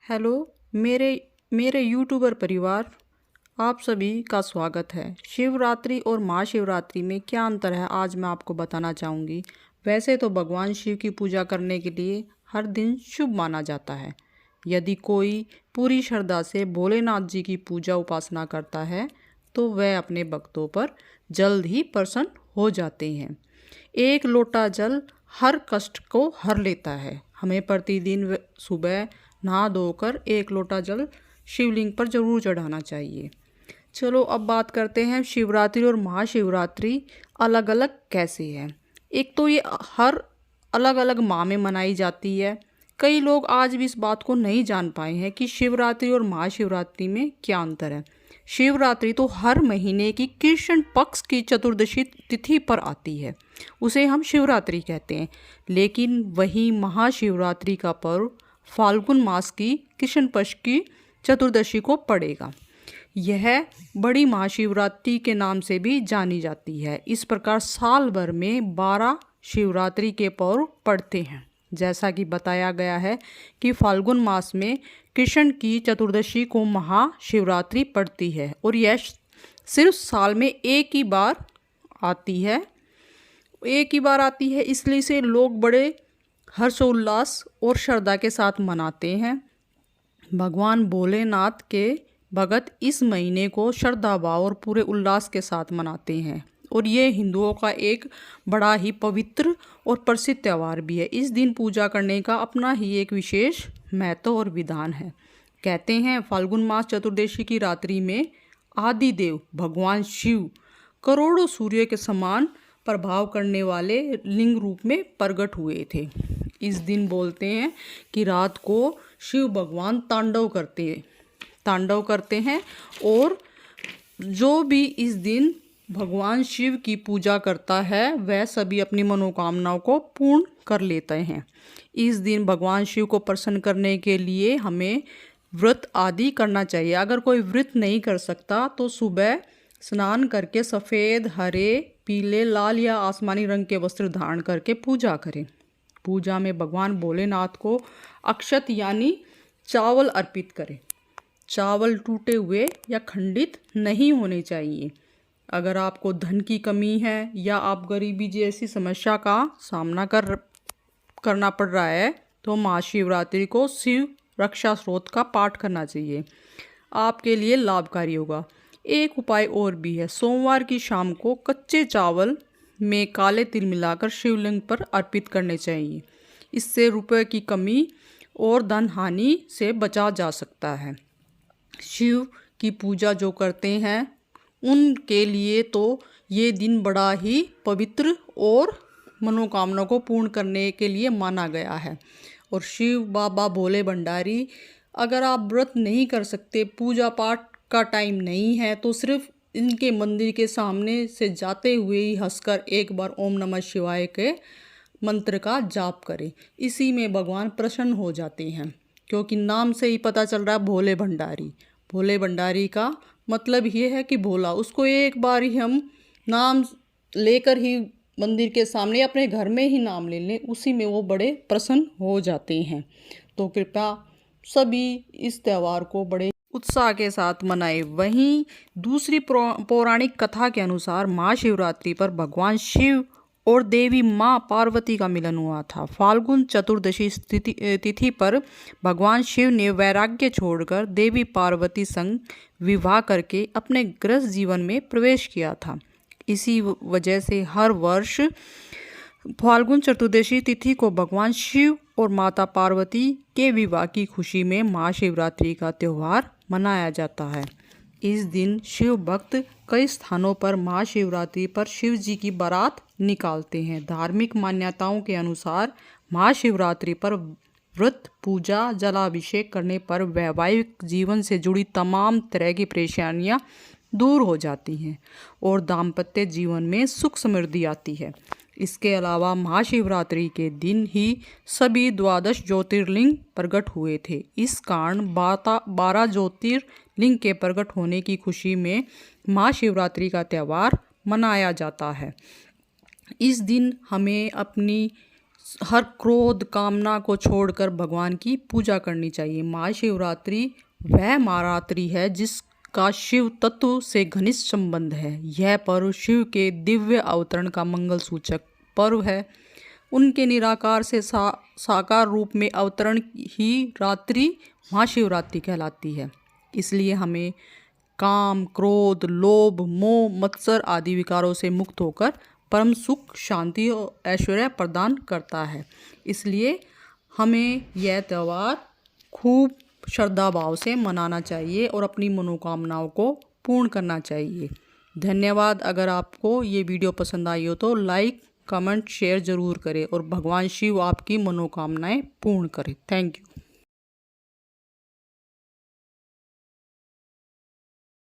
Hello मेरे मेरे YouTuber परिवार, आप सभी का स्वागत है। शिवरात्रि और महाशिवरात्रि में क्या अंतर है आज मैं आपको बताना चाहूँगी। वैसे तो भगवान शिव की पूजा करने के लिए हर दिन शुभ माना जाता है। यदि कोई पूरी श्रद्धा से भोलेनाथ जी की पूजा उपासना करता है तो वह अपने भक्तों पर जल्द ही प्रसन्न हो जाते हैं। एक लोटा जल हर कष्ट को हर लेता है। हमें प्रतिदिन सुबह नहा धोकर एक लोटा जल शिवलिंग पर जरूर चढ़ाना चाहिए। चलो अब बात करते हैं शिवरात्रि और महाशिवरात्रि अलग अलग कैसे है। एक तो ये हर अलग अलग माह में मनाई जाती है। कई लोग आज भी इस बात को नहीं जान पाए हैं कि शिवरात्रि और महाशिवरात्रि में क्या अंतर है। शिवरात्रि तो हर महीने की कृष्ण पक्ष की चतुर्दशी तिथि पर आती है, उसे हम शिवरात्रि कहते हैं। लेकिन वही महाशिवरात्रि का पर्व फाल्गुन मास की कृष्ण पक्ष की चतुर्दशी को पड़ेगा। यह बड़ी महाशिवरात्रि के नाम से भी जानी जाती है। इस प्रकार साल भर में 12 शिवरात्रि के पर्व पड़ते हैं। जैसा कि बताया गया है कि फाल्गुन मास में कृष्ण की चतुर्दशी को महाशिवरात्रि पड़ती है और यह सिर्फ साल में एक ही बार आती है। इसलिए इसे लोग बड़े हर्षोल्लास और श्रद्धा के साथ मनाते हैं। भगवान भोलेनाथ के भगत इस महीने को श्रद्धा भाव और पूरे उल्लास के साथ मनाते हैं और ये हिंदुओं का एक बड़ा ही पवित्र और प्रसिद्ध त्यौहार भी है। इस दिन पूजा करने का अपना ही एक विशेष महत्व और विधान है। कहते हैं फाल्गुन मास चतुर्दशी की रात्रि में आदिदेव भगवान शिव करोड़ों सूर्य के समान प्रभाव करने वाले लिंग रूप में प्रकट हुए थे। इस दिन बोलते हैं कि रात को शिव भगवान तांडव करते हैं और जो भी इस दिन भगवान शिव की पूजा करता है वह सभी अपनी मनोकामनाओं को पूर्ण कर लेते हैं। इस दिन भगवान शिव को प्रसन्न करने के लिए हमें व्रत आदि करना चाहिए। अगर कोई व्रत नहीं कर सकता तो सुबह स्नान करके सफ़ेद, हरे, पीले, लाल या आसमानी रंग के वस्त्र धारण करके पूजा करें। पूजा में भगवान भोलेनाथ को अक्षत यानी चावल अर्पित करें। चावल टूटे हुए या खंडित नहीं होने चाहिए। अगर आपको धन की कमी है या आप गरीबी जैसी समस्या का सामना करना पड़ रहा है तो महाशिवरात्रि को शिव रक्षा स्रोत का पाठ करना चाहिए, आपके लिए लाभकारी होगा। एक उपाय और भी है, सोमवार की शाम को कच्चे चावल में काले तिल मिलाकर शिवलिंग पर अर्पित करने चाहिए। इससे रुपए की कमी और धन हानि से बचा जा सकता है। शिव की पूजा जो करते हैं उनके लिए तो ये दिन बड़ा ही पवित्र और मनोकामना को पूर्ण करने के लिए माना गया है। और शिव बाबा भोले भंडारी, अगर आप व्रत नहीं कर सकते, पूजा पाठ का टाइम नहीं है, तो सिर्फ इनके मंदिर के सामने से जाते हुए ही हंसकर एक बार ओम नमः शिवाय के मंत्र का जाप करें। इसी में भगवान प्रसन्न हो जाते हैं, क्योंकि नाम से ही पता चल रहा है भोले भंडारी। भोले भंडारी का मतलब ये है कि भोला, उसको एक बार ही हम नाम लेकर ही मंदिर के सामने अपने घर में ही नाम ले लें, उसी में वो बड़े प्रसन्न हो जाते हैं। तो कृपया सभी इस त्यौहार को बड़े उत्साह के साथ मनाएं। वहीं दूसरी पौराणिक कथा के अनुसार महाशिवरात्रि पर भगवान शिव और देवी माँ पार्वती का मिलन हुआ था। फाल्गुन चतुर्दशी तिथि पर भगवान शिव ने वैराग्य छोड़कर देवी पार्वती संग विवाह करके अपने गृहस्थ जीवन में प्रवेश किया था। इसी वजह से हर वर्ष फाल्गुन चतुर्दशी तिथि को भगवान शिव और माता पार्वती के विवाह की खुशी में महाशिवरात्रि का त्यौहार मनाया जाता है। इस दिन शिव भक्त कई स्थानों पर महाशिवरात्रि पर शिव जी की बारात निकालते हैं। धार्मिक मान्यताओं के अनुसार महाशिवरात्रि पर व्रत, पूजा, जलाभिषेक करने पर वैवाहिक जीवन से जुड़ी तमाम तरह की परेशानियां दूर हो जाती हैं और दाम्पत्य जीवन में सुख समृद्धि आती है। इसके अलावा महाशिवरात्रि के दिन ही सभी 12 ज्योतिर्लिंग प्रकट हुए थे। इस कारण 12 ज्योतिर्लिंग के प्रकट होने की खुशी में महाशिवरात्रि का त्यौहार मनाया जाता है। इस दिन हमें अपनी हर क्रोध कामना को छोड़कर भगवान की पूजा करनी चाहिए। महाशिवरात्रि वह महारात्रि है जिसका शिव तत्व से घनिष्ठ संबंध है। यह पर्व शिव के दिव्य अवतरण का मंगल सूचक पर्व है। उनके निराकार से साकार रूप में अवतरण ही रात्रि महाशिवरात्रि कहलाती है। इसलिए हमें काम, क्रोध, लोभ, मोह, मत्सर आदि विकारों से मुक्त होकर परम सुख, शांति और ऐश्वर्य प्रदान करता है। इसलिए हमें यह त्यौहार खूब श्रद्धा भाव से मनाना चाहिए और अपनी मनोकामनाओं को पूर्ण करना चाहिए। धन्यवाद। अगर आपको ये वीडियो पसंद आई हो तो लाइक, कमेंट, शेयर ज़रूर करें और भगवान शिव आपकी मनोकामनाएं पूर्ण करें। Thank you.